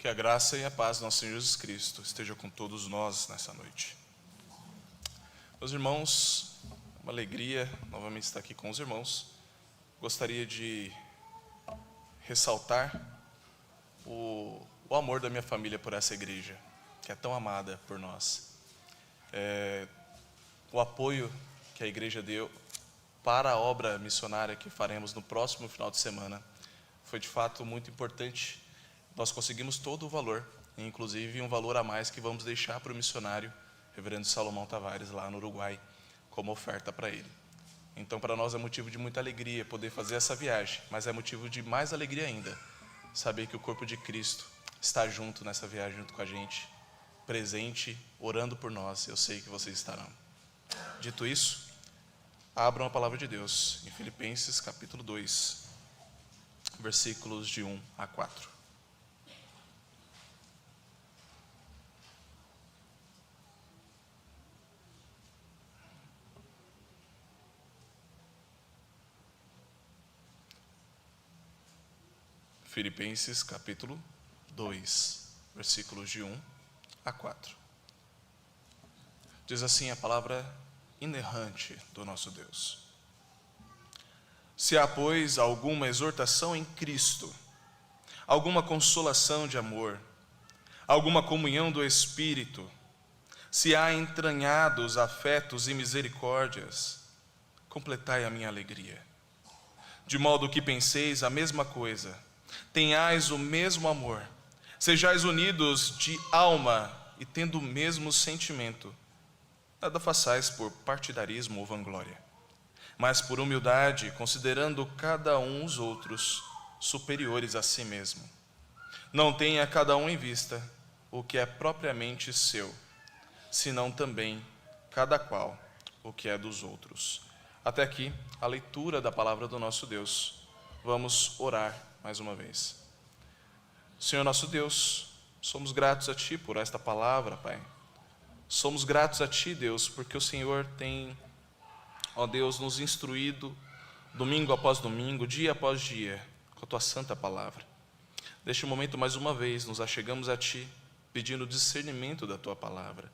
Que a graça e a paz do nosso Senhor Jesus Cristo esteja com todos nós nessa noite. Meus irmãos, é uma alegria novamente estar aqui com os irmãos. Gostaria de ressaltar o amor da minha família por essa igreja, que é tão amada por nós. O apoio que a igreja deu para a obra missionária que faremos no próximo final de semana foi de fato muito importante. Nós conseguimos todo o valor, inclusive um valor a mais que vamos deixar para o missionário Reverendo Salomão Tavares, lá no Uruguai, como oferta para ele. Então, para nós é motivo de muita alegria poder fazer essa viagem, mas é motivo de mais alegria ainda, saber que o corpo de Cristo está junto nessa viagem, junto com a gente, presente, orando por nós. Eu sei que vocês estarão. Dito isso, abram a palavra de Deus em Filipenses capítulo 2, versículos de 1 a 4. Filipenses capítulo 2, versículos de 1 a 4. Diz assim a palavra inerrante do nosso Deus. Se há, pois, alguma exortação em Cristo, alguma consolação de amor, alguma comunhão do Espírito, se há entranhados afetos e misericórdias, completai a minha alegria. De modo que penseis a mesma coisa, tenhais o mesmo amor, sejais unidos de alma e tendo o mesmo sentimento. Nada façais por partidarismo ou vanglória, mas por humildade, considerando cada um os outros superiores a si mesmo. Não tenha cada um em vista o que é propriamente seu, senão também cada qual o que é dos outros. Até aqui a leitura da palavra do nosso Deus. Vamos orar mais uma vez. Senhor nosso Deus, somos gratos a Ti por esta palavra, Pai. Somos gratos a Ti, Deus, porque o Senhor tem, ó Deus, nos instruído domingo após domingo, dia após dia, com a Tua santa palavra. Neste momento, mais uma vez, nos achegamos a Ti, pedindo discernimento da Tua palavra.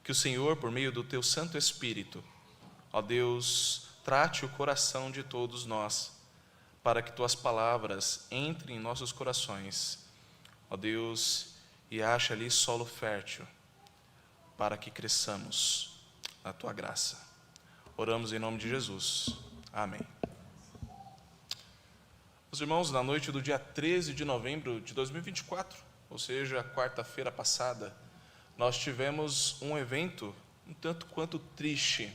Que o Senhor, por meio do Teu Santo Espírito, ó Deus, trate o coração de todos nós, para que Tuas palavras entrem em nossos corações, ó Deus, e ache ali solo fértil, para que cresçamos na Tua graça. Oramos em nome de Jesus. Amém. Os irmãos, na noite do dia 13 de novembro de 2024, ou seja, quarta-feira passada, nós tivemos um evento um tanto quanto triste,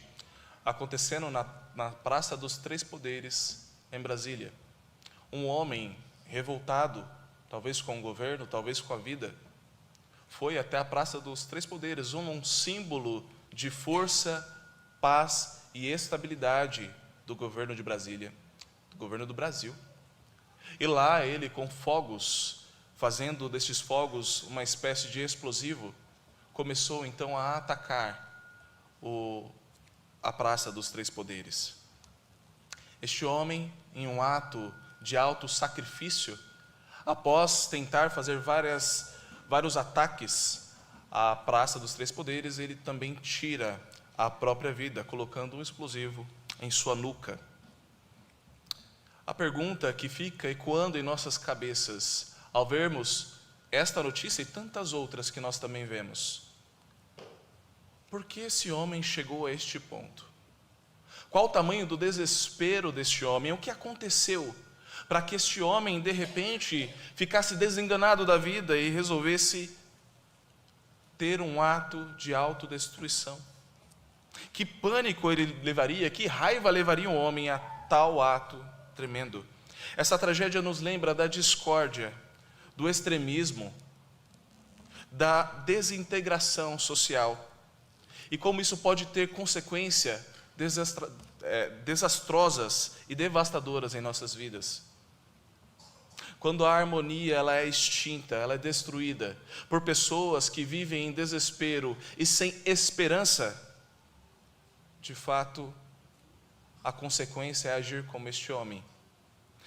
acontecendo na Praça dos Três Poderes, em Brasília. Um homem revoltado, talvez com o governo, talvez com a vida, foi até a Praça dos Três Poderes, um símbolo de força, paz e estabilidade do governo de Brasília, do governo do Brasil. E lá ele, com fogos, fazendo destes fogos uma espécie de explosivo, começou então a atacar a Praça dos Três Poderes. Este homem, em um ato de alto sacrifício, após tentar fazer vários ataques à Praça dos Três Poderes, ele também tira a própria vida, colocando um explosivo em sua nuca. A pergunta que fica ecoando em nossas cabeças, ao vermos esta notícia e tantas outras que nós também vemos: por que esse homem chegou a este ponto? Qual o tamanho do desespero deste homem? O que aconteceu para que este homem, de repente, ficasse desenganado da vida e resolvesse ter um ato de autodestruição? Que pânico ele levaria, que raiva levaria um homem a tal ato tremendo? Essa tragédia nos lembra da discórdia, do extremismo, da desintegração social, e como isso pode ter consequências desastrosas e devastadoras em nossas vidas. Quando a harmonia ela é extinta, ela é destruída por pessoas que vivem em desespero e sem esperança, de fato, a consequência é agir como este homem,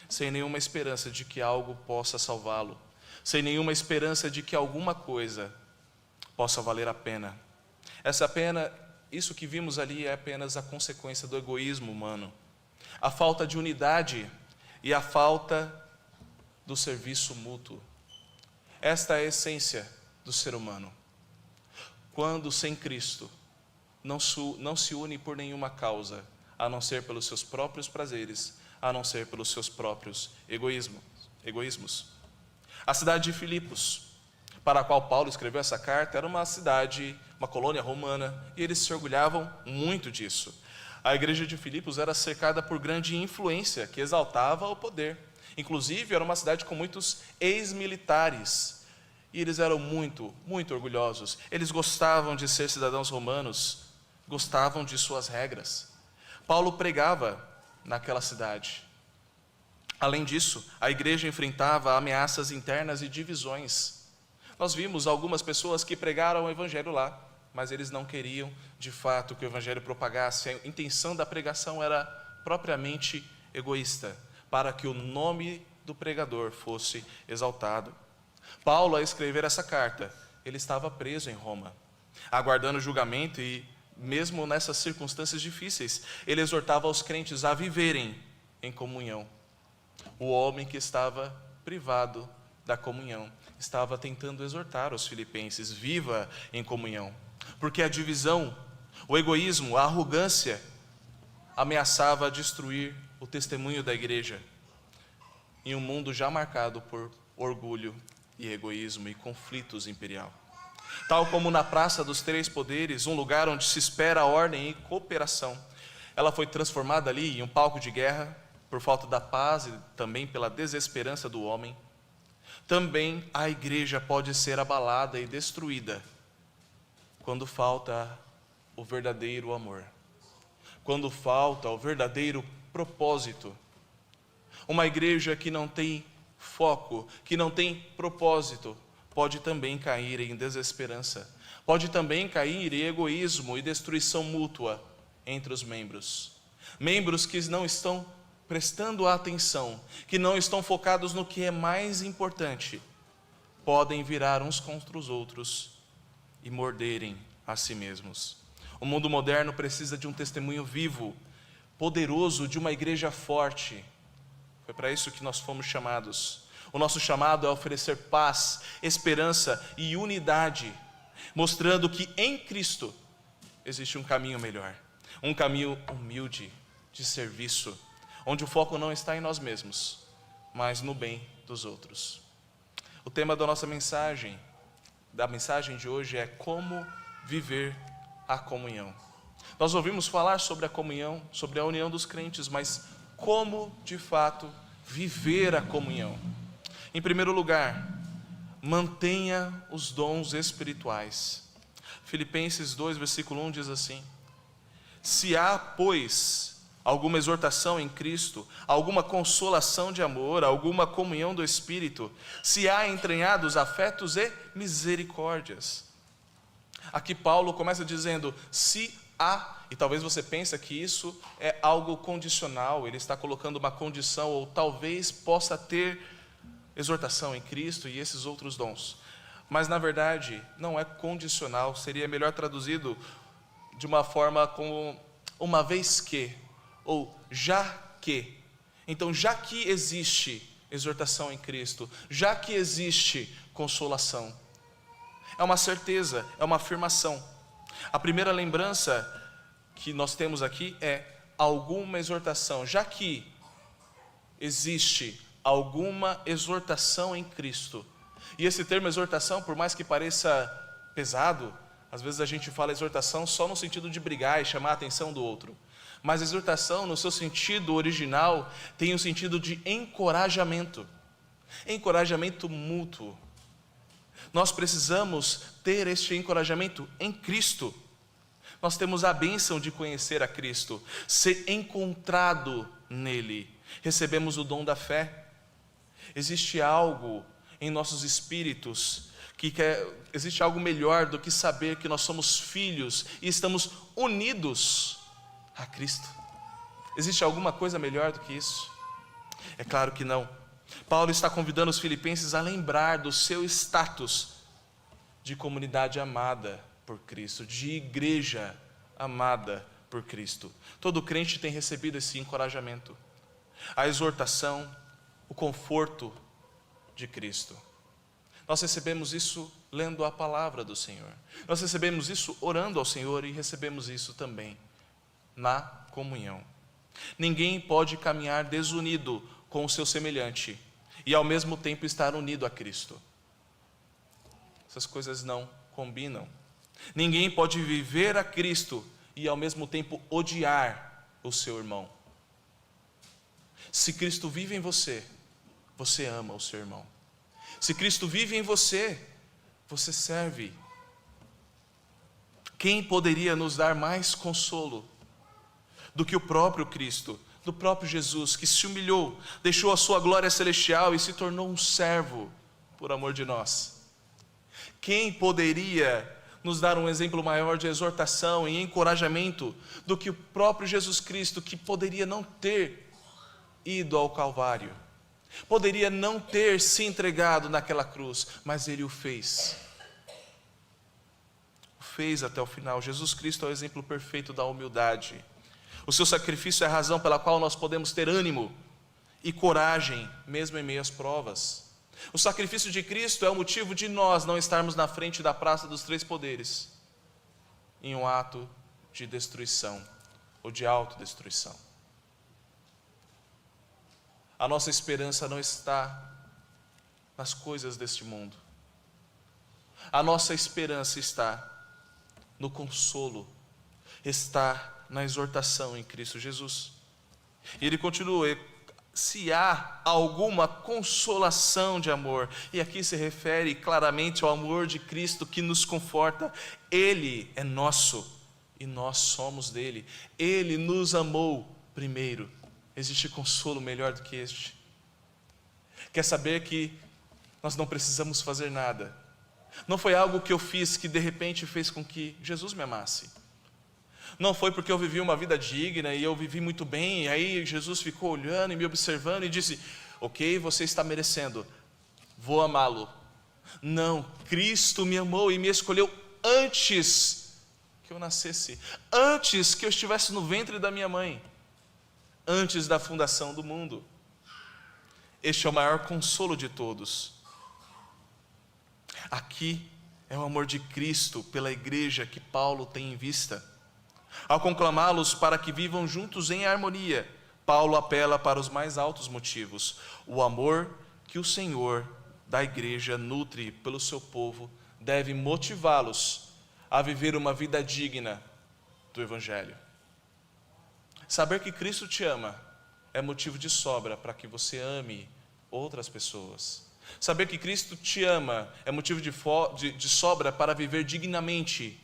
sem nenhuma esperança de que algo possa salvá-lo, sem nenhuma esperança de que alguma coisa possa valer a pena. Isso que vimos ali é apenas a consequência do egoísmo humano, a falta de unidade e a falta do serviço mútuo. Esta é a essência do ser humano. Quando sem Cristo, não se une por nenhuma causa, a não ser pelos seus próprios prazeres, a não ser pelos seus próprios egoísmos. A cidade de Filipos, para a qual Paulo escreveu essa carta, era uma cidade, uma colônia romana, e eles se orgulhavam muito disso. A igreja de Filipos era cercada por grande influência, que exaltava o poder. Inclusive, era uma cidade com muitos ex-militares, e eles eram muito, muito orgulhosos. Eles gostavam de ser cidadãos romanos, gostavam de suas regras. Paulo pregava naquela cidade. Além disso, a igreja enfrentava ameaças internas e divisões. Nós vimos algumas pessoas que pregaram o evangelho lá, mas eles não queriam, de fato, que o evangelho propagasse. A intenção da pregação era propriamente egoísta, para que o nome do pregador fosse exaltado. Paulo, ao escrever essa carta, ele estava preso em Roma, aguardando julgamento, e mesmo nessas circunstâncias difíceis, ele exortava os crentes a viverem em comunhão. O homem que estava privado da comunhão estava tentando exortar os filipenses: viva em comunhão, porque a divisão, o egoísmo, a arrogância ameaçava destruir o testemunho da igreja em um mundo já marcado por orgulho e egoísmo e conflitos imperial. Tal como na Praça dos Três Poderes, um lugar onde se espera ordem e cooperação, ela foi transformada ali em um palco de guerra por falta da paz e também pela desesperança do homem. Também a igreja pode ser abalada e destruída quando falta o verdadeiro amor, quando falta o verdadeiro propósito. Uma igreja que não tem foco, que não tem propósito, pode também cair em desesperança, pode também cair em egoísmo e destruição mútua entre os membros. Membros que não estão prestando atenção, que não estão focados no que é mais importante, podem virar uns contra os outros e morderem a si mesmos. O mundo moderno precisa de um testemunho vivo, poderoso, de uma igreja forte. Foi para isso que nós fomos chamados. O nosso chamado é oferecer paz, esperança e unidade, mostrando que em Cristo existe um caminho melhor, um caminho humilde de serviço, onde o foco não está em nós mesmos, mas no bem dos outros. O tema da nossa mensagem, da mensagem de hoje, é como viver a comunhão. Nós ouvimos falar sobre a comunhão, sobre a união dos crentes, mas como de fato viver a comunhão? Em primeiro lugar, mantenha os dons espirituais. Filipenses 2, versículo 1 diz assim: se há, pois, alguma exortação em Cristo, alguma consolação de amor, alguma comunhão do Espírito, se há entranhados afetos e misericórdias. Aqui Paulo começa dizendo se há, e talvez você pense que isso é algo condicional, ele está colocando uma condição, ou talvez possa ter exortação em Cristo e esses outros dons. Mas na verdade não é condicional, seria melhor traduzido de uma forma como uma vez que, ou já que. Então, já que existe exortação em Cristo, já que existe consolação, é uma certeza, é uma afirmação. A primeira lembrança que nós temos aqui é alguma exortação. Já que existe alguma exortação em Cristo, e esse termo exortação, por mais que pareça pesado, às vezes a gente fala exortação só no sentido de brigar e chamar a atenção do outro. Mas exortação, no seu sentido original, tem o sentido de encorajamento. Encorajamento mútuo. Nós precisamos ter este encorajamento em Cristo. Nós temos a bênção de conhecer a Cristo, ser encontrado nele. Recebemos o dom da fé. Existe algo em nossos espíritos existe algo melhor do que saber que nós somos filhos e estamos unidos a Cristo. Existe alguma coisa melhor do que isso? É claro que não. Paulo está convidando os filipenses a lembrar do seu status de comunidade amada por Cristo, de igreja amada por Cristo. Todo crente tem recebido esse encorajamento, a exortação, o conforto de Cristo. Nós recebemos isso lendo a palavra do Senhor. Nós recebemos isso orando ao Senhor e recebemos isso também na comunhão. Ninguém pode caminhar desunido com o seu semelhante e ao mesmo tempo estar unido a Cristo. Essas coisas não combinam. Ninguém pode viver a Cristo e ao mesmo tempo odiar o seu irmão. Se Cristo vive em você, você ama o seu irmão. Se Cristo vive em você, você serve. Quem poderia nos dar mais consolo do que o próprio Cristo, do próprio Jesus, que se humilhou, deixou a sua glória celestial e se tornou um servo por amor de nós? Quem poderia nos dar um exemplo maior de exortação e encorajamento do que o próprio Jesus Cristo, que poderia não ter ido ao Calvário, poderia não ter se entregado naquela cruz, mas Ele o fez. O fez até o final. Jesus Cristo é o exemplo perfeito da humildade. O seu sacrifício é a razão pela qual nós podemos ter ânimo e coragem, mesmo em meio às provas. O sacrifício de Cristo é o motivo de nós não estarmos na frente da praça dos três poderes, em um ato de destruição ou de autodestruição. A nossa esperança não está nas coisas deste mundo. A nossa esperança está no consolo, está na exortação em Cristo Jesus. E ele continua: se há alguma consolação de amor, e aqui se refere claramente ao amor de Cristo que nos conforta. Ele é nosso e nós somos dele. Ele nos amou primeiro. Existe consolo melhor do que este? Quer saber que nós não precisamos fazer nada? Não foi algo que eu fiz que de repente fez com que Jesus me amasse. Não foi porque eu vivi uma vida digna e eu vivi muito bem, e aí Jesus ficou olhando e me observando e disse: ok, você está merecendo, vou amá-lo. Não, Cristo me amou e me escolheu antes que eu nascesse, antes que eu estivesse no ventre da minha mãe, antes da fundação do mundo. Este é o maior consolo de todos. Aqui é o amor de Cristo pela igreja que Paulo tem em vista. Ao conclamá-los para que vivam juntos em harmonia, Paulo apela para os mais altos motivos: o amor que o Senhor da igreja nutre pelo seu povo deve motivá-los a viver uma vida digna do Evangelho. Saber que Cristo te ama é motivo de sobra para que você ame outras pessoas. Saber que Cristo te ama é motivo de sobra para viver dignamente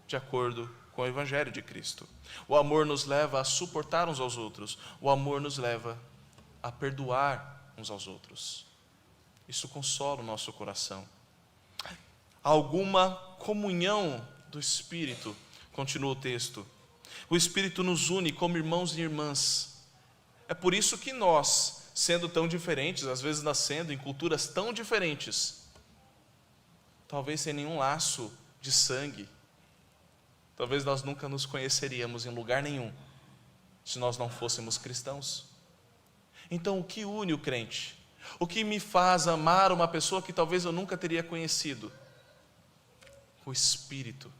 de acordo com o Evangelho de Cristo. O amor nos leva a suportar uns aos outros. O amor nos leva a perdoar uns aos outros. Isso consola o nosso coração. Alguma comunhão do Espírito, continua o texto. O Espírito nos une como irmãos e irmãs. É por isso que nós, sendo tão diferentes, às vezes nascendo em culturas tão diferentes, talvez sem nenhum laço de sangue, talvez nós nunca nos conheceríamos em lugar nenhum, se nós não fôssemos cristãos. Então, o que une o crente? O que me faz amar uma pessoa que talvez eu nunca teria conhecido? O Espírito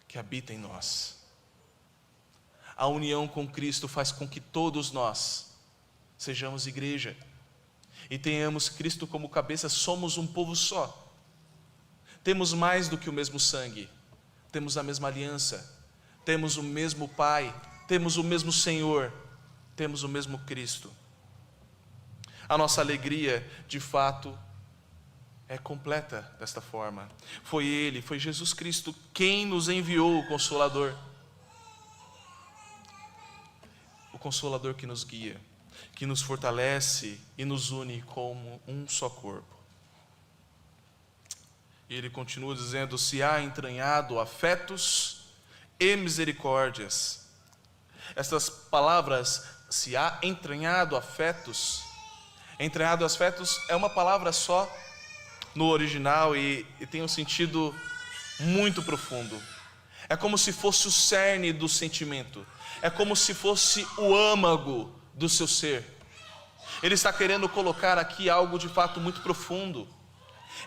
que habita em nós. A união com Cristo faz com que todos nós sejamos igreja e tenhamos Cristo como cabeça. Somos um povo só. Temos mais do que o mesmo sangue. Temos a mesma aliança, temos o mesmo Pai, temos o mesmo Senhor, temos o mesmo Cristo. A nossa alegria, de fato, é completa desta forma. Foi Ele, foi Jesus Cristo quem nos enviou o Consolador. O Consolador que nos guia, que nos fortalece e nos une como um só corpo. E ele continua dizendo: se há entranhado afetos e misericórdias. Estas palavras, se há entranhado afetos, Entranhado afetos é uma palavra só no original e tem um sentido muito profundo. É como se fosse o cerne do sentimento. É como se fosse o âmago do seu ser. Ele está querendo colocar aqui algo de fato muito profundo.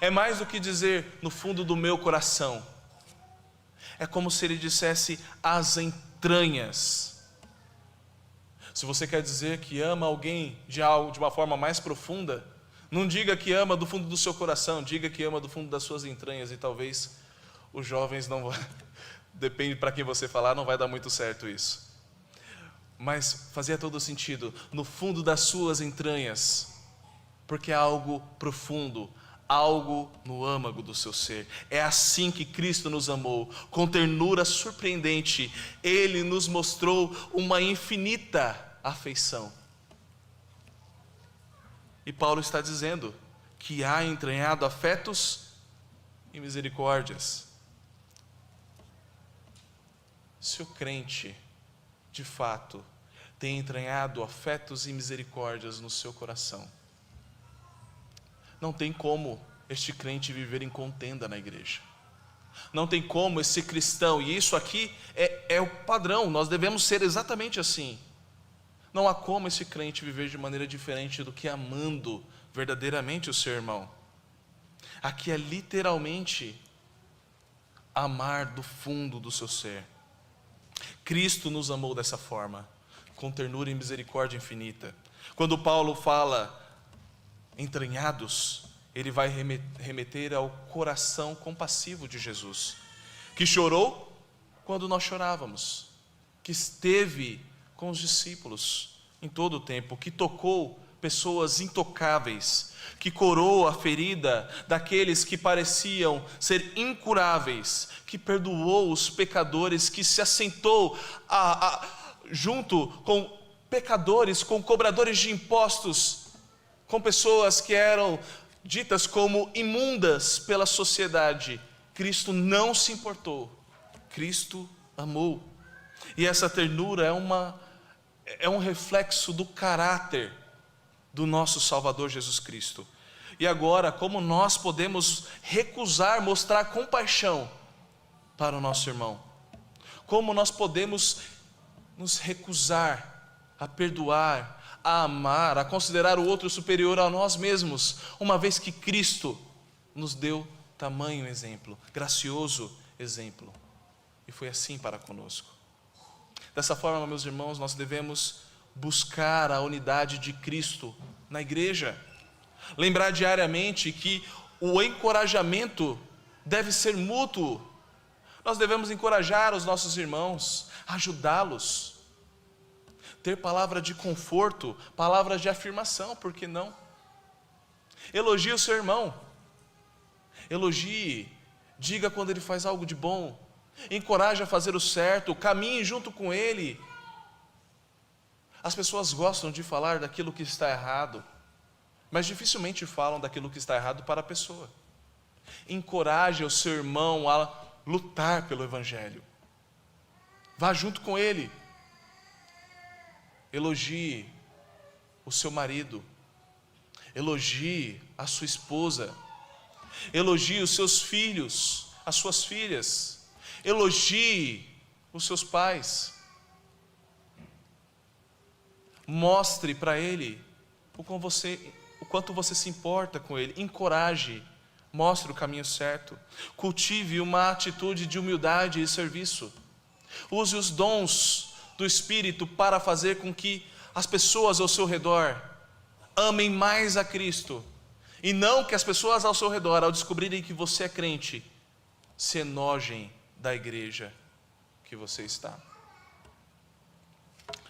É mais do que dizer no fundo do meu coração. É como se ele dissesse as entranhas. Se você quer dizer que ama alguém de uma forma mais profunda, não diga que ama do fundo do seu coração, diga que ama do fundo das suas entranhas. E talvez os jovens não vão, depende para quem você falar, não vai dar muito certo isso. Mas fazia todo sentido, no fundo das suas entranhas, porque é algo profundo, algo no âmago do seu ser. É assim que Cristo nos amou, com ternura surpreendente. Ele nos mostrou uma infinita afeição. E Paulo está dizendo que há entranhado afetos e misericórdias. Se o crente, de fato, tem entranhado afetos e misericórdias no seu coração, não tem como este crente viver em contenda na igreja. Não tem como esse cristão, e isso aqui é o padrão, nós devemos ser exatamente assim. Não há como esse crente viver de maneira diferente do que amando verdadeiramente o seu irmão. Aqui é literalmente amar do fundo do seu ser. Cristo nos amou dessa forma, com ternura e misericórdia infinita. Quando Paulo fala entranhados, ele vai remeter ao coração compassivo de Jesus, que chorou quando nós chorávamos, que esteve com os discípulos em todo o tempo, que tocou pessoas intocáveis, que curou a ferida daqueles que pareciam ser incuráveis, que perdoou os pecadores, que se assentou junto com pecadores, com cobradores de impostos, com pessoas que eram ditas como imundas pela sociedade. Cristo não se importou, Cristo amou. E essa ternura é um reflexo do caráter do nosso Salvador Jesus Cristo. E agora, como nós podemos recusar mostrar compaixão para o nosso irmão? Como nós podemos nos recusar a perdoar, a amar, a considerar o outro superior a nós mesmos, uma vez que Cristo nos deu tamanho exemplo, gracioso exemplo, e foi assim para conosco. Dessa forma, meus irmãos, nós devemos buscar a unidade de Cristo na igreja, lembrar diariamente que o encorajamento deve ser mútuo. Nós devemos encorajar os nossos irmãos, ajudá-los, ter palavra de conforto, palavras de afirmação, por que não? Elogie o seu irmão, elogie, diga quando ele faz algo de bom, encoraje a fazer o certo, caminhe junto com ele. As pessoas gostam de falar daquilo que está errado, mas dificilmente falam daquilo que está errado para a pessoa. Encoraje o seu irmão a lutar pelo Evangelho, vá junto com ele. Elogie o seu marido, elogie a sua esposa, elogie os seus filhos, as suas filhas, elogie os seus pais. Mostre para ele o quanto você se importa com ele, encoraje, mostre o caminho certo, cultive uma atitude de humildade e serviço, use os dons do Espírito para fazer com que as pessoas ao seu redor amem mais a Cristo, e não que as pessoas ao seu redor, ao descobrirem que você é crente, se enojem da igreja que você está.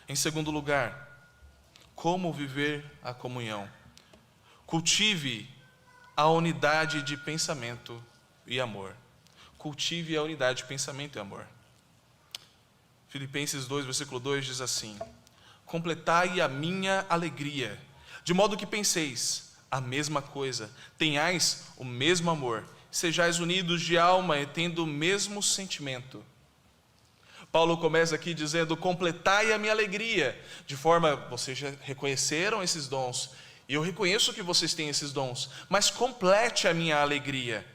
Em segundo lugar, como viver a comunhão? Cultive a unidade de pensamento e amor. Cultive a unidade de pensamento e amor. Filipenses 2, versículo 2 diz assim: completai a minha alegria, de modo que penseis a mesma coisa, tenhais o mesmo amor, sejais unidos de alma e tendo o mesmo sentimento. Paulo começa aqui dizendo: completai a minha alegria, de forma, vocês já reconheceram esses dons, E eu reconheço que vocês têm esses dons, mas complete a minha alegria.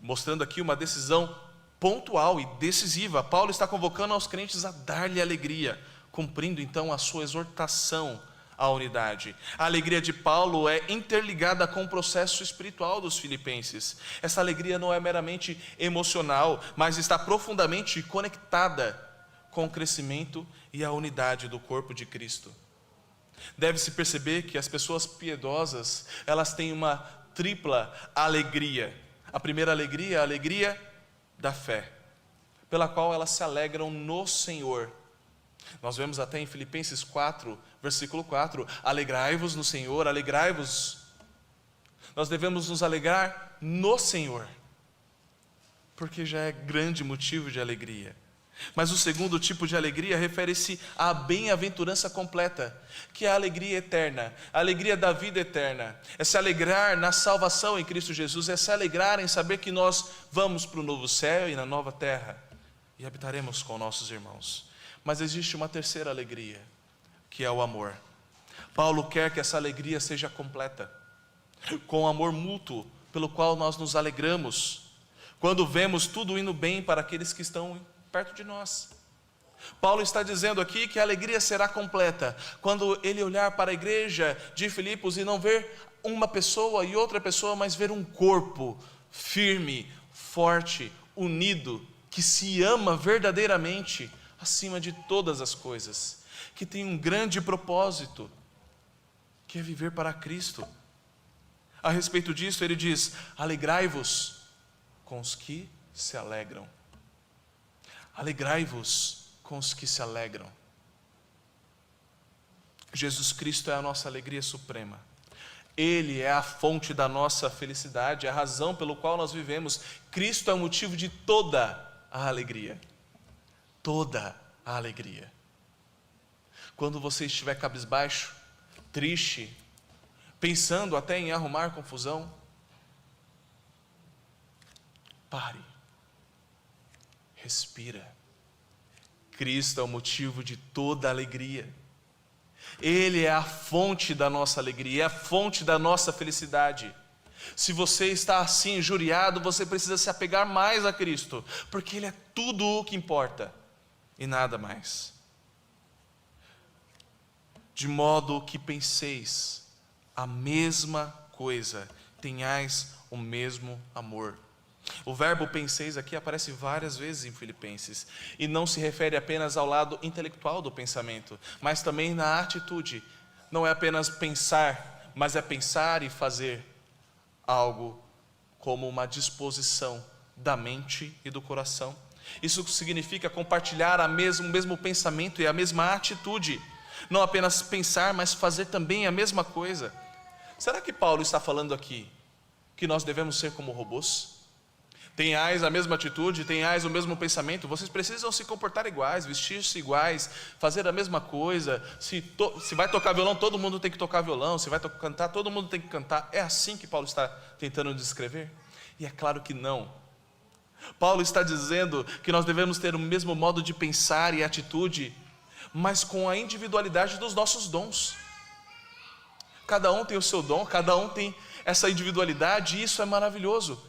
Mostrando aqui uma decisão pontual e decisiva. Paulo está convocando aos crentes a dar-lhe alegria, cumprindo então a sua exortação à unidade. A alegria de Paulo é interligada com o processo espiritual dos filipenses. Essa alegria não é meramente emocional, mas está profundamente conectada com o crescimento e a unidade do corpo de Cristo. Deve-se perceber que as pessoas piedosas, elas têm uma tripla alegria. A primeira alegria é a alegria da fé, pela qual elas se alegram no Senhor. Nós vemos até em Filipenses 4, versículo 4, alegrai-vos no Senhor, alegrai-vos. Nós devemos nos alegrar no Senhor, porque já é grande motivo de alegria. Mas o segundo tipo de alegria refere-se à bem-aventurança completa, que é a alegria eterna, a alegria da vida eterna. É se alegrar na salvação em Cristo Jesus, é se alegrar em saber que nós vamos para o novo céu e na nova terra, e habitaremos com nossos irmãos. Mas existe uma terceira alegria, que é o amor. Paulo quer que essa alegria seja completa, com o amor mútuo, pelo qual nós nos alegramos, quando vemos tudo indo bem para aqueles que estão perto de nós. Paulo está dizendo aqui que a alegria será completa quando ele olhar para a igreja de Filipos e não ver uma pessoa e outra pessoa, mas ver um corpo firme, forte, unido, que se ama verdadeiramente acima de todas as coisas, que tem um grande propósito, que é viver para Cristo. A respeito disso ele diz: alegrai-vos com os que se alegram. Alegrai-vos com os que se alegram. Jesus Cristo é a nossa alegria suprema. Ele é a fonte da nossa felicidade, a razão pelo qual nós vivemos. Cristo é o motivo de toda a alegria. Toda a alegria. Quando você estiver cabisbaixo, triste, pensando até em arrumar confusão, pare. Respira. Cristo é o motivo de toda a alegria. Ele é a fonte da nossa alegria, é a fonte da nossa felicidade. Se você está assim injuriado, você precisa se apegar mais a Cristo, porque Ele é tudo o que importa e nada mais. De modo que penseis a mesma coisa, tenhais o mesmo amor. O verbo penseis aqui aparece várias vezes em Filipenses e não se refere apenas ao lado intelectual do pensamento, mas também na atitude. Não é apenas pensar, mas é pensar e fazer algo como uma disposição da mente e do coração. Isso significa compartilhar o mesmo pensamento e a mesma atitude. Não apenas pensar, mas fazer também a mesma coisa. Será que Paulo está falando aqui que nós devemos ser como robôs? Tenhais a mesma atitude, tenhais o mesmo pensamento, vocês precisam se comportar iguais, vestir-se iguais, fazer a mesma coisa. Se vai tocar violão, todo mundo tem que tocar violão. Se vai cantar, todo mundo tem que cantar. É assim que Paulo está tentando descrever? E é claro que não. Paulo está dizendo que nós devemos ter o mesmo modo de pensar e atitude, mas com a individualidade dos nossos dons. Cada um tem o seu dom, cada um tem essa individualidade, e isso é maravilhoso.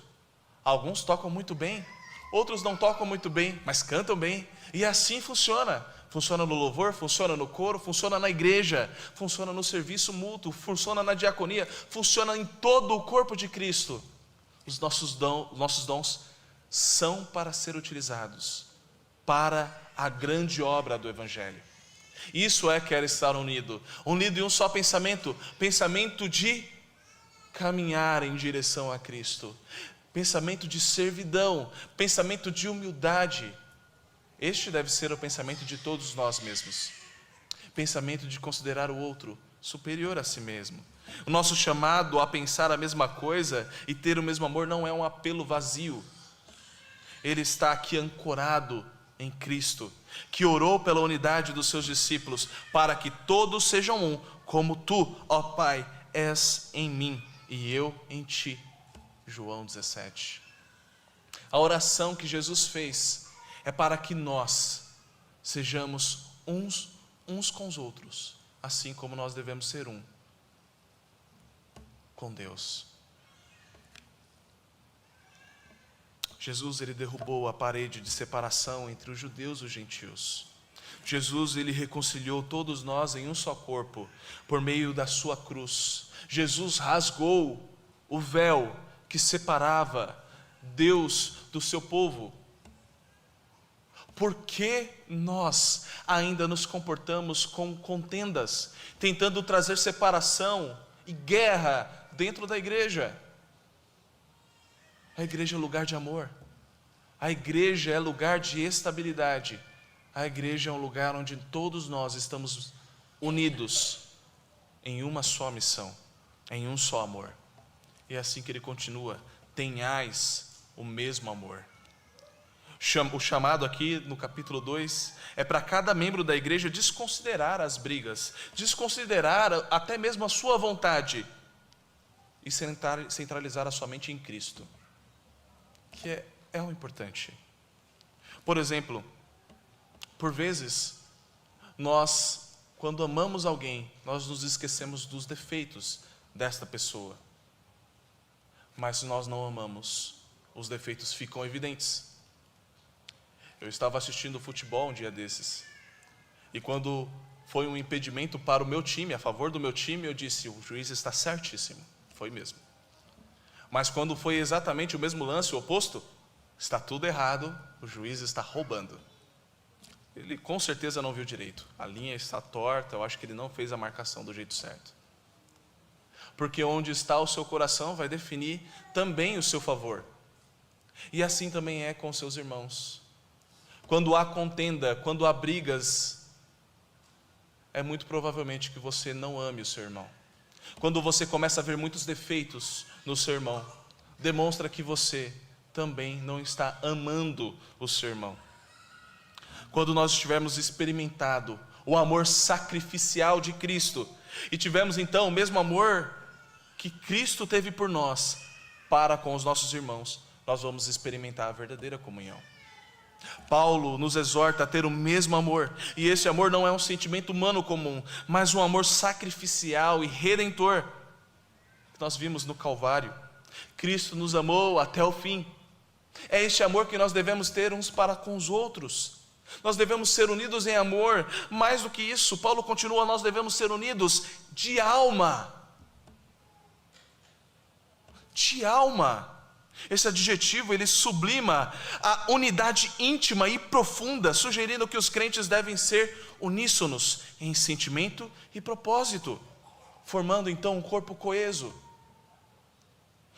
Alguns tocam muito bem, outros não tocam muito bem, mas cantam bem. E assim funciona. Funciona no louvor, funciona no coro, funciona na igreja, funciona no serviço mútuo, funciona na diaconia, funciona em todo o corpo de Cristo. Os nossos dons são para ser utilizados para a grande obra do Evangelho. Isso é quer estar unido em um só pensamento, pensamento de caminhar em direção a Cristo. Pensamento de servidão, pensamento de humildade. Este deve ser o pensamento de todos nós mesmos. Pensamento de considerar o outro superior a si mesmo. O nosso chamado a pensar a mesma coisa e ter o mesmo amor não é um apelo vazio. Ele está aqui ancorado em Cristo, que orou pela unidade dos seus discípulos, para que todos sejam um, como tu, ó Pai, és em mim e eu em ti. João 17. A oração que Jesus fez é para que nós sejamos uns com os outros, assim como nós devemos ser um. com Deus. Jesus, ele derrubou a parede de separação entre os judeus e os gentios. Jesus, ele reconciliou todos nós em um só corpo, por meio da sua cruz. Jesus rasgou o véu que separava Deus do seu povo. Por que nós ainda nos comportamos com contendas, tentando trazer separação e guerra dentro da igreja? A igreja é lugar de amor. A igreja é lugar de estabilidade. A igreja é um lugar onde todos nós estamos unidos em uma só missão, em um só amor. E é assim que ele continua: tenhais o mesmo amor. O chamado aqui no capítulo 2 é para cada membro da igreja desconsiderar as brigas, desconsiderar até mesmo a sua vontade e centralizar a sua mente em Cristo, que é o importante. Por exemplo, por vezes, nós, quando amamos alguém, nós nos esquecemos dos defeitos desta pessoa. Mas se nós não amamos, os defeitos ficam evidentes. Eu estava assistindo futebol um dia desses, e quando foi um impedimento para o meu time, a favor do meu time, eu disse: o juiz está certíssimo. Foi mesmo. Mas quando foi exatamente o mesmo lance, o oposto, está tudo errado, o juiz está roubando. Ele com certeza não viu direito, a linha está torta, eu acho que ele não fez a marcação do jeito certo. Porque onde está o seu coração vai definir também o seu favor. E assim também é com seus irmãos. Quando há contenda, quando há brigas, é muito provavelmente que você não ame o seu irmão. Quando você começa a ver muitos defeitos no seu irmão, demonstra que você também não está amando o seu irmão. Quando nós tivermos experimentado o amor sacrificial de Cristo, e tivermos então o mesmo amor que Cristo teve por nós para com os nossos irmãos, nós vamos experimentar a verdadeira comunhão. Paulo nos exorta a ter o mesmo amor, e esse amor não é um sentimento humano comum, mas um amor sacrificial e redentor, que nós vimos no Calvário. Cristo nos amou até o fim. É este amor que nós devemos ter uns para com os outros. Nós devemos ser unidos em amor. Mais do que isso, Paulo continua: nós devemos ser unidos de alma. De alma. Esse adjetivo, ele sublima a unidade íntima e profunda, sugerindo que os crentes devem ser uníssonos em sentimento e propósito, formando então um corpo coeso,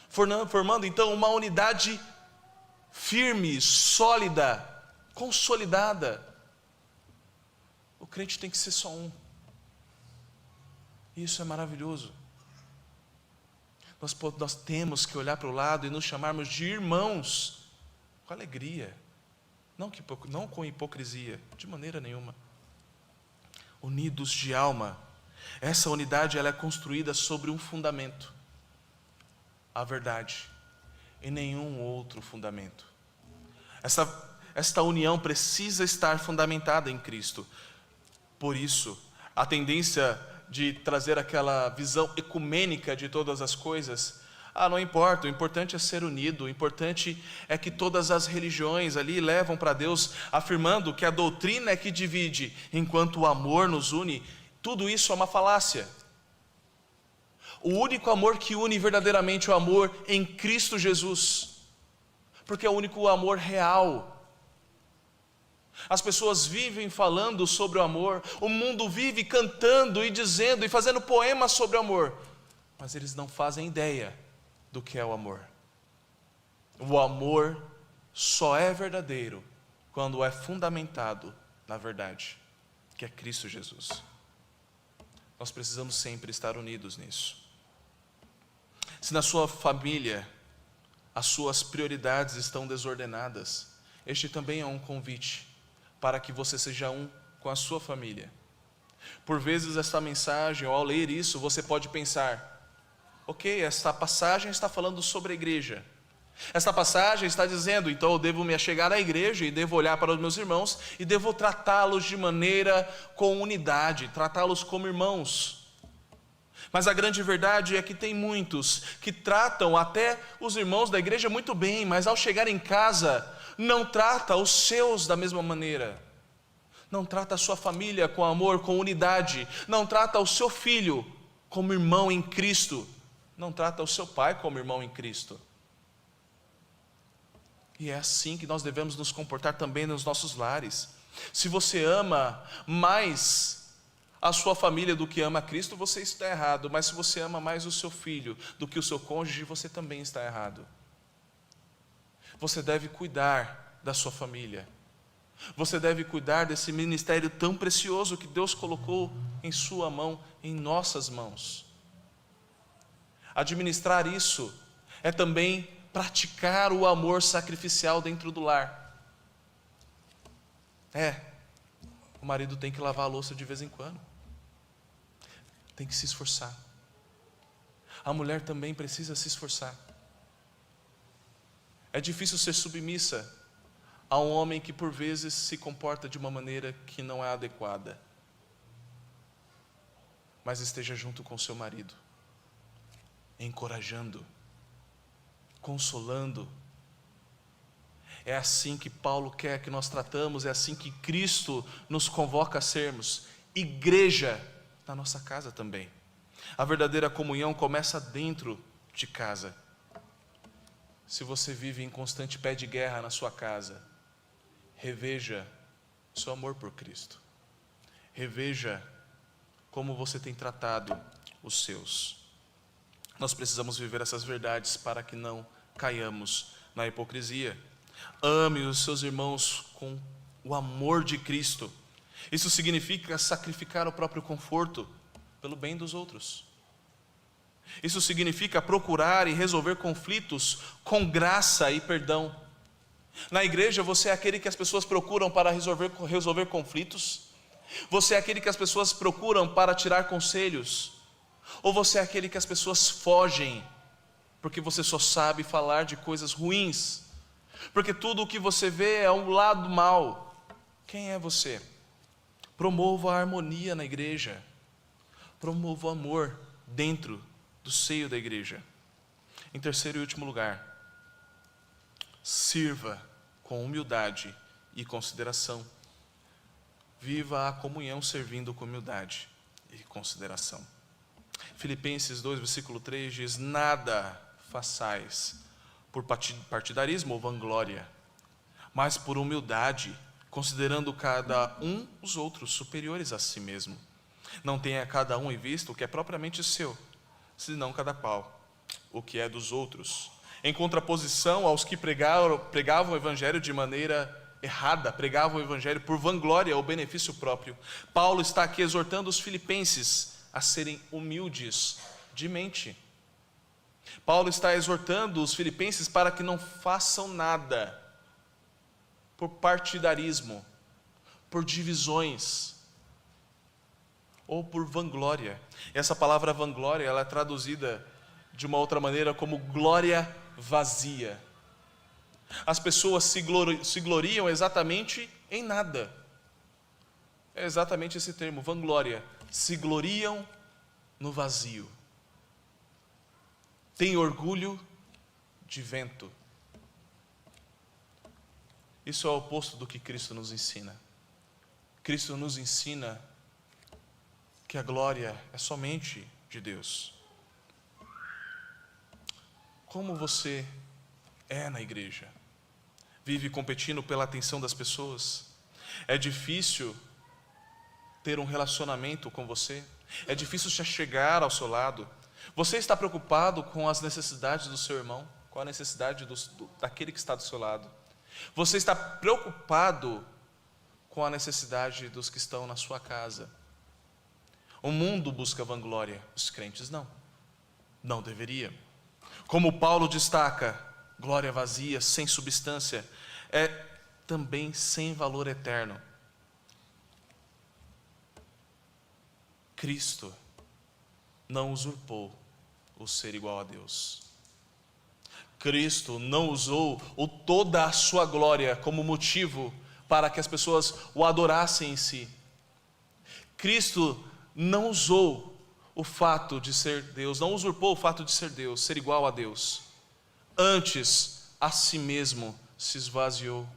formando então uma unidade firme, sólida, consolidada. O crente tem que ser só um. Isso é maravilhoso. Nós temos que olhar para o lado e nos chamarmos de irmãos, com alegria, não com hipocrisia, de maneira nenhuma. Unidos de alma. Essa unidade, ela é construída sobre um fundamento: a verdade, e nenhum outro fundamento. Esta união precisa estar fundamentada em Cristo. Por isso, a tendência de trazer aquela visão ecumênica de todas as coisas, não importa, o importante é ser unido, o importante é que todas as religiões ali levam para Deus, afirmando que a doutrina é que divide, enquanto o amor nos une. Tudo isso é uma falácia. O único amor que une verdadeiramente é o amor em Cristo Jesus, porque é o único amor real. As pessoas vivem falando sobre o amor, o mundo vive cantando e dizendo e fazendo poemas sobre o amor, mas eles não fazem ideia do que é o amor. O amor só é verdadeiro quando é fundamentado na verdade, que é Cristo Jesus. Nós precisamos sempre estar unidos nisso. Se na sua família as suas prioridades estão desordenadas, este também é um convite para que você seja um com a sua família. Por vezes esta mensagem, ou ao ler isso, você pode pensar: ok, esta passagem está falando sobre a igreja. Esta passagem está dizendo, então eu devo me achegar à igreja e devo olhar para os meus irmãos e devo tratá-los de maneira com unidade, tratá-los como irmãos. Mas a grande verdade é que tem muitos que tratam até os irmãos da igreja muito bem, mas ao chegar em casa, não trata os seus da mesma maneira. Não trata a sua família com amor, com unidade. Não trata o seu filho como irmão em Cristo. Não trata o seu pai como irmão em Cristo. E é assim que nós devemos nos comportar também nos nossos lares. Se você ama mais a sua família do que ama a Cristo, você está errado. Mas se você ama mais o seu filho do que o seu cônjuge, você também está errado. Você deve cuidar da sua família. Você deve cuidar desse ministério tão precioso que Deus colocou em sua mão, em nossas mãos. Administrar isso é também praticar o amor sacrificial dentro do lar. O marido tem que lavar a louça de vez em quando. Tem que se esforçar. A mulher também precisa se esforçar. É difícil ser submissa a um homem que por vezes se comporta de uma maneira que não é adequada. Mas esteja junto com seu marido, encorajando, consolando. É assim que Paulo quer que nós tratamos, é assim que Cristo nos convoca a sermos igreja na nossa casa também. A verdadeira comunhão começa dentro de casa. Se você vive em constante pé de guerra na sua casa, reveja seu amor por Cristo. Reveja como você tem tratado os seus. Nós precisamos viver essas verdades para que não caiamos na hipocrisia. Ame os seus irmãos com o amor de Cristo. Isso significa sacrificar o próprio conforto pelo bem dos outros. Isso significa procurar e resolver conflitos com graça e perdão. Na igreja, você é aquele que as pessoas procuram para resolver conflitos? Você é aquele que as pessoas procuram para tirar conselhos? Ou você é aquele que as pessoas fogem porque você só sabe falar de coisas ruins? Porque tudo o que você vê é um lado mau. Quem é você? Promova a harmonia na igreja. Promova o amor dentro do seio da igreja. Em terceiro e último lugar, sirva com humildade e consideração. Viva a comunhão servindo com humildade e consideração. Filipenses 2, versículo 3 diz: nada façais por partidarismo ou vanglória, mas por humildade, considerando cada um os outros superiores a si mesmo. Não tenha cada um em vista o que é propriamente seu, senão cada qual o que é dos outros. Em contraposição aos que pregavam o evangelho de maneira errada, pregavam o evangelho por vanglória ou benefício próprio, Paulo está aqui exortando os filipenses a serem humildes de mente. Paulo está exortando os filipenses para que não façam nada por partidarismo, por divisões ou por vanglória. Essa palavra vanglória, ela é traduzida de uma outra maneira como glória vazia. As pessoas se gloriam exatamente em nada. É exatamente esse termo, vanglória. Se gloriam no vazio. Tem orgulho de vento. Isso é o oposto do que Cristo nos ensina. Cristo nos ensina que a glória é somente de Deus. Como você é na igreja? Vive competindo pela atenção das pessoas? É difícil ter um relacionamento com você? É difícil se chegar ao seu lado? Você está preocupado com as necessidades do seu irmão? Com a necessidade daquele que está do seu lado? Você está preocupado com a necessidade dos que estão na sua casa? O mundo busca vanglória, os crentes não. Não deveria. Como Paulo destaca, glória vazia, sem substância, é também sem valor eterno. Cristo não usurpou o ser igual a Deus. Cristo não usou toda a sua glória como motivo para que as pessoas o adorassem em si. Cristo não usou o fato de ser Deus, não usurpou o fato de ser Deus, ser igual a Deus. Antes, a si mesmo se esvaziou,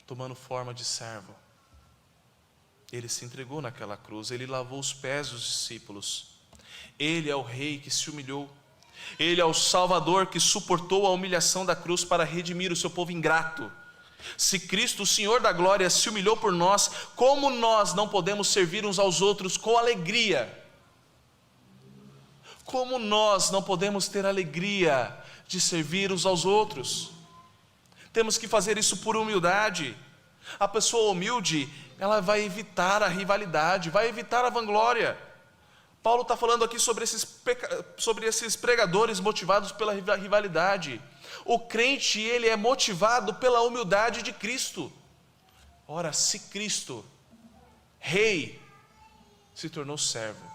tomando forma de servo. Ele se entregou naquela cruz, ele lavou os pés dos discípulos. Ele é o rei que se humilhou. Ele é o Salvador que suportou a humilhação da cruz para redimir o seu povo ingrato. Se Cristo, o Senhor da glória, se humilhou por nós, como nós não podemos servir uns aos outros com alegria? Como nós não podemos ter alegria de servir uns aos outros? Temos que fazer isso por humildade. A pessoa humilde, ela vai evitar a rivalidade, vai evitar a vanglória. Paulo está falando aqui sobre esses pregadores motivados pela rivalidade. O crente, ele é motivado pela humildade de Cristo. Ora, se Cristo, rei, se tornou servo,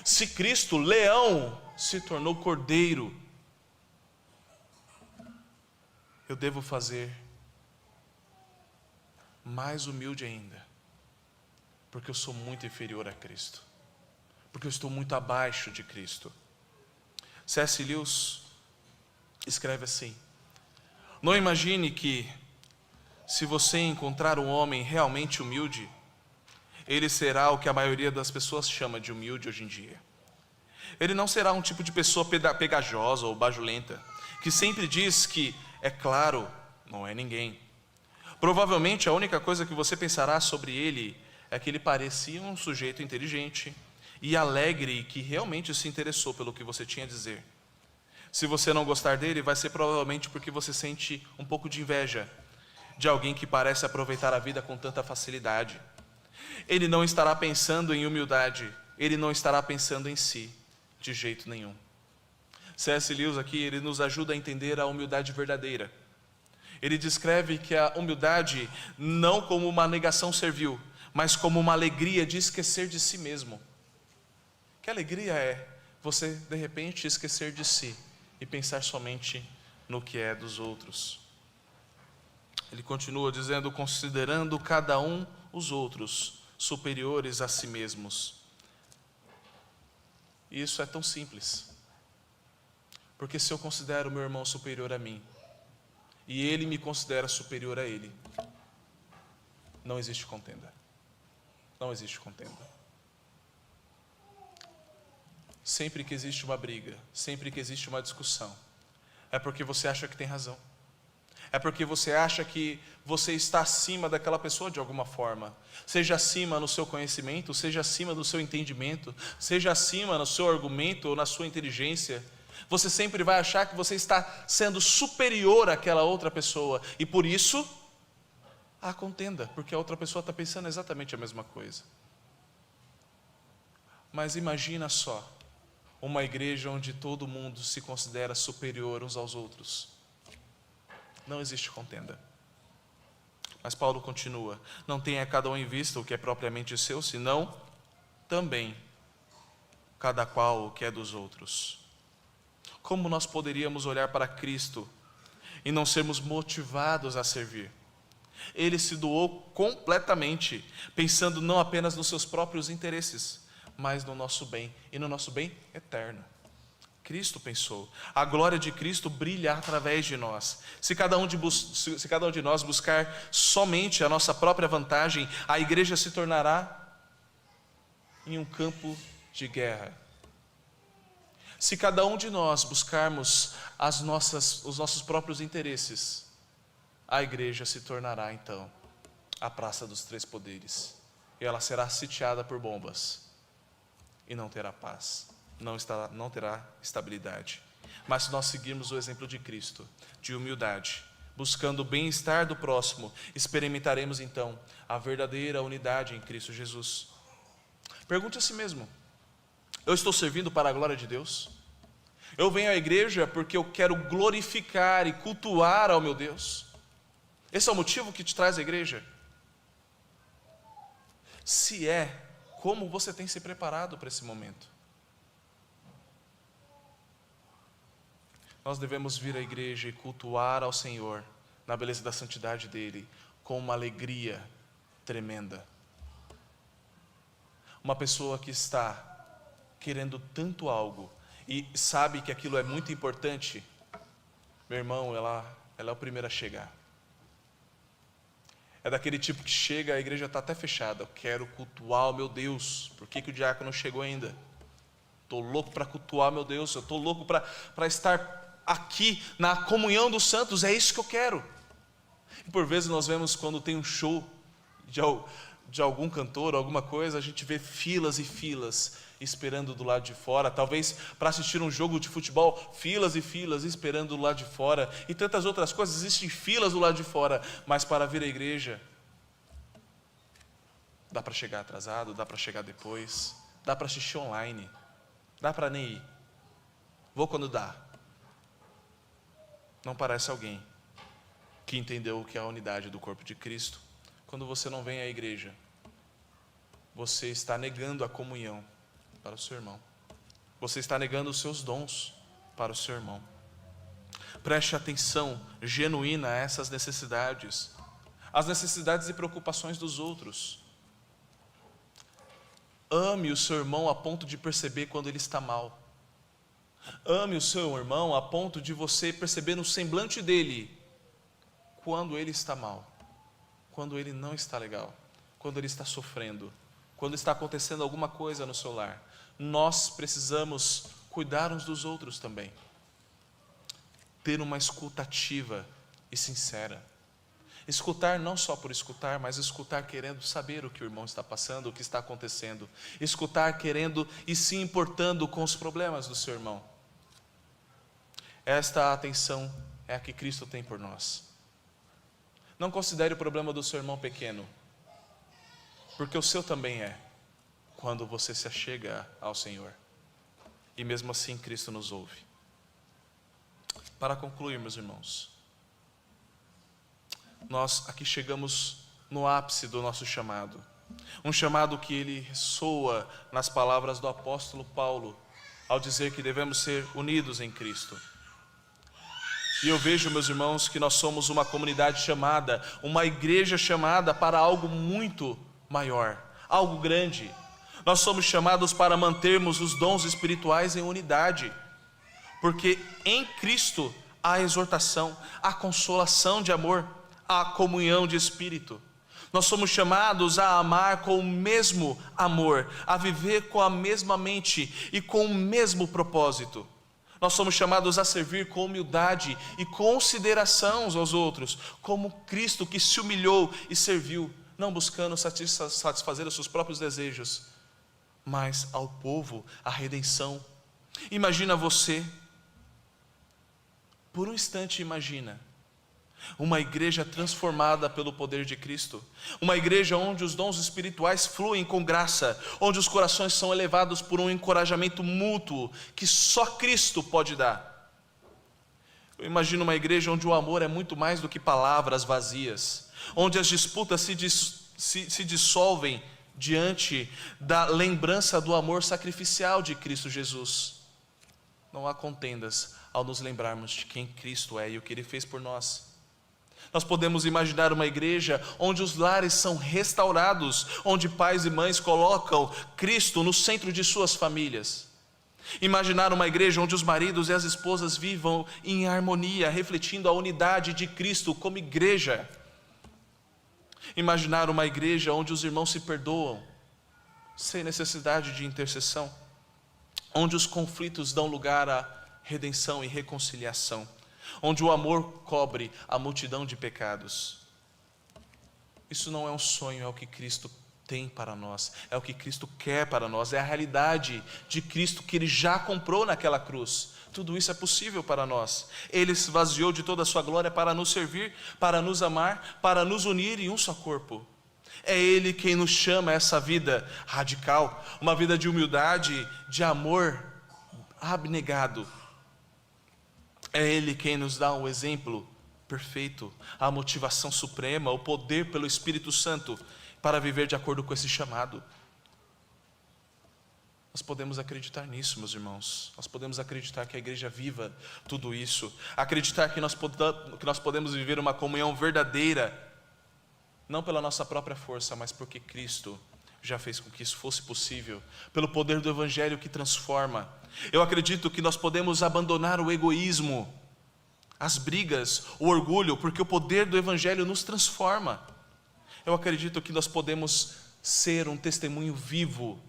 se Cristo, leão, se tornou cordeiro, eu devo fazer mais humilde ainda, porque eu sou muito inferior a Cristo, porque eu estou muito abaixo de Cristo. C.S. Lewis escreve assim: não imagine que, se você encontrar um homem realmente humilde, ele será o que a maioria das pessoas chama de humilde hoje em dia. Ele não será um tipo de pessoa pegajosa ou bajulenta, que sempre diz que, é claro, não é ninguém. Provavelmente a única coisa que você pensará sobre ele é que ele parecia um sujeito inteligente e alegre e que realmente se interessou pelo que você tinha a dizer. Se você não gostar dele, vai ser provavelmente porque você sente um pouco de inveja de alguém que parece aproveitar a vida com tanta facilidade. Ele não estará pensando em humildade, ele não estará pensando em si, de jeito nenhum. C.S. Lewis aqui, ele nos ajuda a entender a humildade verdadeira. Ele descreve que a humildade não como uma negação servil, mas como uma alegria de esquecer de si mesmo. Que alegria é você, de repente, esquecer de si e pensar somente no que é dos outros. Ele continua dizendo: considerando cada um os outros superiores a si mesmos. E isso é tão simples, porque se eu considero meu irmão superior a mim, e ele me considera superior a ele, não existe contenda. Não existe contenda. Sempre que existe uma briga, sempre que existe uma discussão, é porque você acha que tem razão. É porque você acha que você está acima daquela pessoa de alguma forma. Seja acima no seu conhecimento, seja acima do seu entendimento, seja acima no seu argumento ou na sua inteligência. Você sempre vai achar que você está sendo superior àquela outra pessoa. E por isso, há contenda, porque a outra pessoa está pensando exatamente a mesma coisa. Mas imagina só, uma igreja onde todo mundo se considera superior uns aos outros. Não existe contenda. Mas Paulo continua: não tenha cada um em vista o que é propriamente seu, senão também cada qual o que é dos outros. Como nós poderíamos olhar para Cristo e não sermos motivados a servir? Ele se doou completamente, pensando não apenas nos seus próprios interesses, mas no nosso bem, e no nosso bem eterno. Cristo pensou. A glória de Cristo brilha através de nós. Se cada um de nós buscar somente a nossa própria vantagem, a igreja se tornará em um campo de guerra. Se cada um de nós buscarmos os nossos próprios interesses, a igreja se tornará então a praça dos três poderes. E ela será sitiada por bombas e não terá paz. Não terá estabilidade. Mas se nós seguirmos o exemplo de Cristo, de humildade, buscando o bem-estar do próximo, experimentaremos então a verdadeira unidade em Cristo Jesus. Pergunte a si mesmo: eu estou servindo para a glória de Deus? Eu venho à igreja porque eu quero glorificar e cultuar ao meu Deus? Esse é o motivo que te traz à igreja? Se é, como você tem se preparado para esse momento? Nós devemos vir à igreja e cultuar ao Senhor na beleza da santidade dEle, com uma alegria tremenda. Uma pessoa que está querendo tanto algo e sabe que aquilo é muito importante, meu irmão, ela é o primeiro a chegar. É daquele tipo que chega, a igreja está até fechada. Eu quero cultuar o meu Deus. Por que o diácono não chegou ainda? Estou louco para cultuar meu Deus. Eu estou louco para estar aqui na comunhão dos santos. É isso que eu quero. E por vezes nós vemos quando tem um show de algum cantor, alguma coisa, a gente vê filas e filas esperando do lado de fora. Talvez para assistir um jogo de futebol, filas e filas esperando do lado de fora. E tantas outras coisas, existem filas do lado de fora. Mas para vir à igreja, dá para chegar atrasado, dá para chegar depois, dá para assistir online, dá para nem ir. Vou quando dá. Não parece alguém que entendeu o que é a unidade do corpo de Cristo. Quando você não vem à igreja, você está negando a comunhão para o seu irmão. Você está negando os seus dons para o seu irmão. Preste atenção genuína a essas necessidades, as necessidades e preocupações dos outros. Ame o seu irmão a ponto de perceber quando ele está mal. Ame o seu irmão a ponto de você perceber no semblante dele quando ele está mal, quando ele não está legal, quando ele está sofrendo, quando está acontecendo alguma coisa no seu lar. Nós precisamos cuidar uns dos outros também. Ter uma escuta ativa e sincera. Escutar não só por escutar, mas escutar querendo saber o que o irmão está passando, o que está acontecendo. Escutar querendo e se importando com os problemas do seu irmão. Esta atenção é a que Cristo tem por nós. Não considere o problema do seu irmão pequeno, porque o seu também é, quando você se achega ao Senhor. E mesmo assim Cristo nos ouve. Para concluir, meus irmãos, nós aqui chegamos no ápice do nosso chamado. Um chamado que ele soa nas palavras do apóstolo Paulo, ao dizer que devemos ser unidos em Cristo. E eu vejo, meus irmãos, que nós somos uma comunidade chamada, uma igreja chamada para algo muito maior, algo grande. Nós somos chamados para mantermos os dons espirituais em unidade, porque em Cristo há a exortação, a consolação de amor, a comunhão de espírito. Nós somos chamados a amar com o mesmo amor, a viver com a mesma mente e com o mesmo propósito. Nós somos chamados a servir com humildade e consideração uns aos outros, como Cristo que se humilhou e serviu, não buscando satisfazer os seus próprios desejos, mas ao povo, a redenção. Imagina você, por um instante imagina, uma igreja transformada pelo poder de Cristo, uma igreja onde os dons espirituais fluem com graça, onde os corações são elevados por um encorajamento mútuo que só Cristo pode dar. Eu imagino uma igreja onde o amor é muito mais do que palavras vazias, onde as disputas se dissolvem diante da lembrança do amor sacrificial de Cristo Jesus. Não há contendas ao nos lembrarmos de quem Cristo é e o que Ele fez por nós. Nós podemos imaginar uma igreja onde os lares são restaurados, onde pais e mães colocam Cristo no centro de suas famílias. Imaginar uma igreja onde os maridos e as esposas vivam em harmonia, refletindo a unidade de Cristo como igreja. Imaginar uma igreja onde os irmãos se perdoam, sem necessidade de intercessão, onde os conflitos dão lugar à redenção e reconciliação, onde o amor cobre a multidão de pecados. Isso não é um sonho, é o que Cristo tem para nós, é o que Cristo quer para nós, é a realidade de Cristo que Ele já comprou naquela cruz. Tudo isso é possível para nós. Ele se esvaziou de toda a sua glória para nos servir, para nos amar, para nos unir em um só corpo. É Ele quem nos chama a essa vida radical, uma vida de humildade, de amor abnegado. É Ele quem nos dá o exemplo perfeito, a motivação suprema, o poder pelo Espírito Santo para viver de acordo com esse chamado. Nós podemos acreditar nisso, meus irmãos. Nós podemos acreditar que a igreja viva tudo isso. Acreditar que nós podemos viver uma comunhão verdadeira, não pela nossa própria força, mas porque Cristo já fez com que isso fosse possível, pelo poder do Evangelho que transforma. Eu acredito que nós podemos abandonar o egoísmo, as brigas, o orgulho, porque o poder do Evangelho nos transforma. Eu acredito que nós podemos ser um testemunho vivo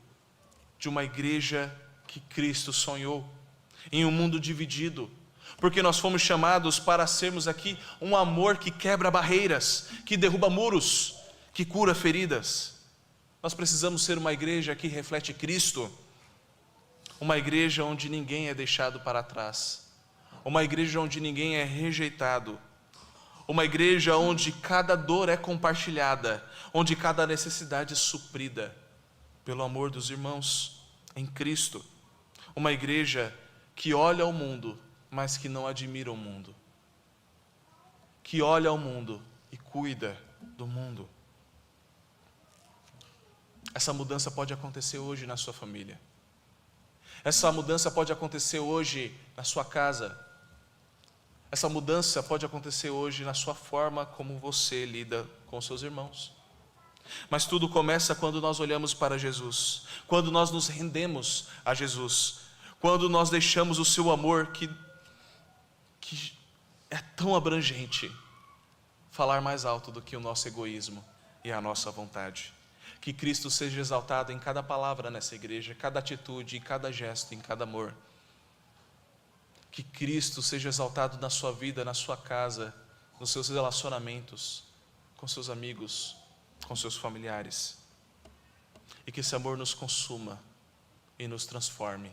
de uma igreja que Cristo sonhou, em um mundo dividido, porque nós fomos chamados para sermos aqui um amor que quebra barreiras, que derruba muros, que cura feridas. Nós precisamos ser uma igreja que reflete Cristo, uma igreja onde ninguém é deixado para trás, uma igreja onde ninguém é rejeitado, uma igreja onde cada dor é compartilhada, onde cada necessidade é suprida pelo amor dos irmãos em Cristo. Uma igreja que olha ao mundo, mas que não admira o mundo, que olha ao mundo e cuida do mundo. Essa mudança pode acontecer hoje na sua família. Essa mudança pode acontecer hoje na sua casa. Essa mudança pode acontecer hoje na sua forma como você lida com seus irmãos. Mas tudo começa quando nós olhamos para Jesus, quando nós nos rendemos a Jesus, quando nós deixamos o seu amor que é tão abrangente falar mais alto do que o nosso egoísmo e a nossa vontade. Que Cristo seja exaltado em cada palavra nessa igreja, cada atitude, em cada gesto, em cada amor. Que Cristo seja exaltado na sua vida, na sua casa, nos seus relacionamentos, com seus amigos, com seus familiares. E que esse amor nos consuma e nos transforme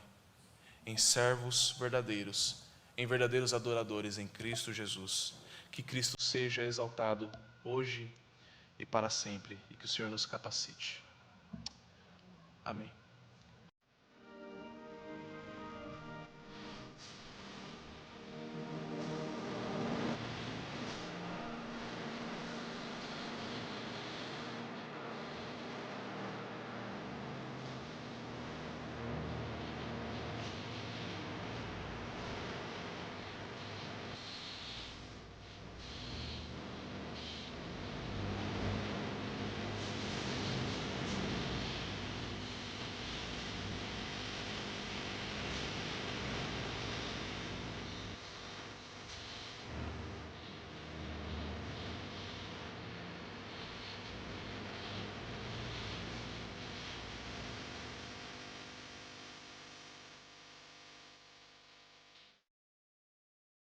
em servos verdadeiros, em verdadeiros adoradores em Cristo Jesus. Que Cristo seja exaltado hoje e para sempre, e que o Senhor nos capacite. Amém.